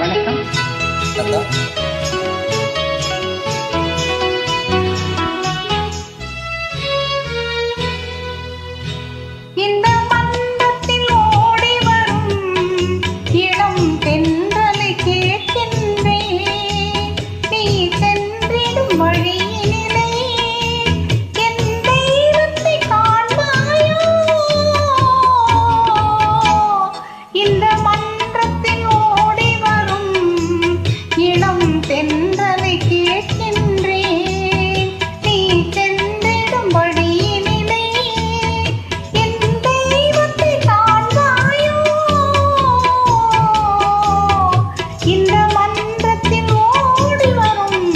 வணக்கம். இந்த மன்றத்தில் ஓடி வரும் இளம் பெண்களை கேட்கின்றேன். நீ சென்றிடும் வழியினிலே என் தெய்வத்தை காண்பாயோ? இந்த மன்றத்தில் ஓடி வரும் இளம் பெண்களை கேட்கின்றேன். நீ சென்றிடும் வழியினிலே என் தெய்வத்தை காண்பாயோ? இந்த மன்றத்தில் ஓடி வரும்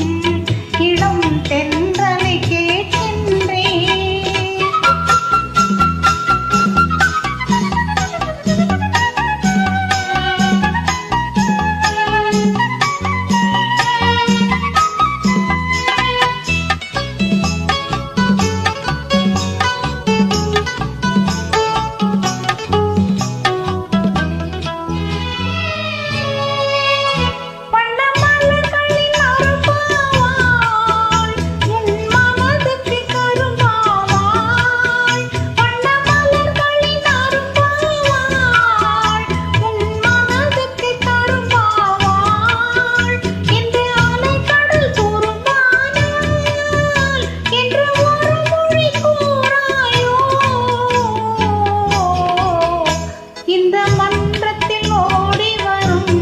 இளம் பெண்களை கேட்கின்றேன். வண்ணமலர்களின் அரும்பாவாள் உன் மனதுக்கு கரும்பாவாள். வண்ணமலர்களின் அரும்பாவாள் உன் மனதுக்கு கரும்பாவாள். இன்று அலைக்கடல் கூறும்பானாள் என்று ஒரு மொழி கூறாயோ? இந்த மன்றத்தில் ஓடி வரும்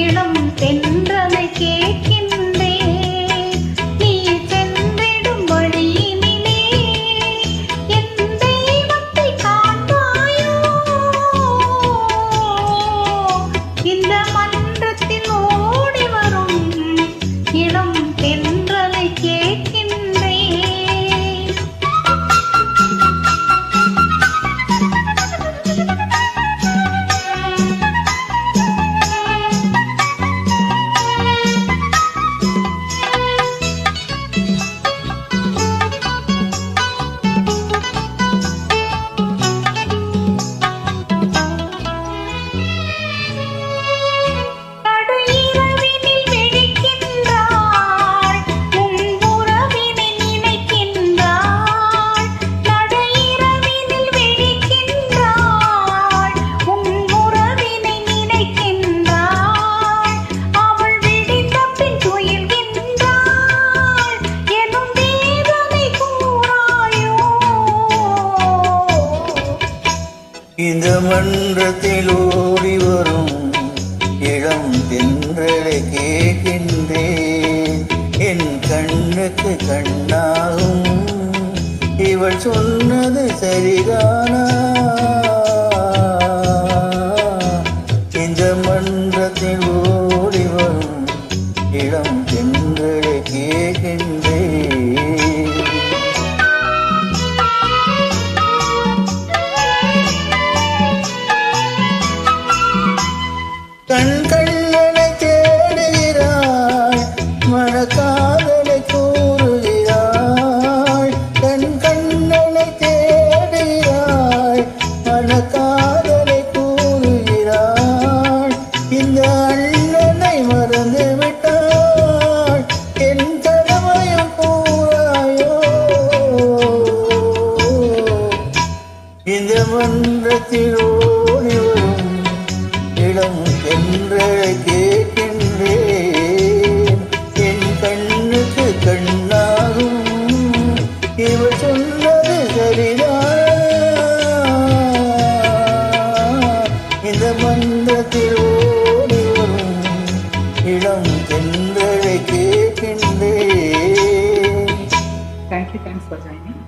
இளம் தென்றலை கேட்கின்றேன். நீ சென்றிடும் வழியினிலே என் தெய்வத்தை காண்பாயோ? இந்த மன்றத்தில் ஓடி வரும் இளம் தென்றலை கேட்கின்றேன். நடு இரவினில் விழிக்கின்றாள் உன் உறவினை நினைக்கின்றாள். நடு இரவினில் விழிக்கின்றாள் உன் உறவினை நினைக்கின்றாள். அவள் விழித்த பின் துயில்கின்றாள் எனும் வேதனை கூறாயோ? இந்த மன்றத்தில் ஓடி வரும் இளம் தென்றலை கேட்கின்றேன். என் கண்ணுக்கு கண்ணாகும் இவள் சொன்னது சரிதானா? இந்த மன்றத்தில் ஓடி வரும் இளம் தென்றலை கேட்கின்றேன். கண்ணனை தேடுகிறாய், மனக்காதலை கூறுகிறாய். கண்ணனை தேடுகிறாய், மனக்காதலை கூறுகிறாய். இந்த அண்ணனை மறந்து விட்டாய், என் கடமையும் கூறாயோ? இந்த மன்றத்தில் ஓடி வரும் இளம் தென்றலை கேட்கின்றேன். என் கண்ணுக்கு கண்ணாகும் இவள் சொன்னது சரிதான். இந்த மன்றத்தில் ஓடி வரும் இளம் தென்றலை கேட்கின்றேன். Thank you. Thanks for joining.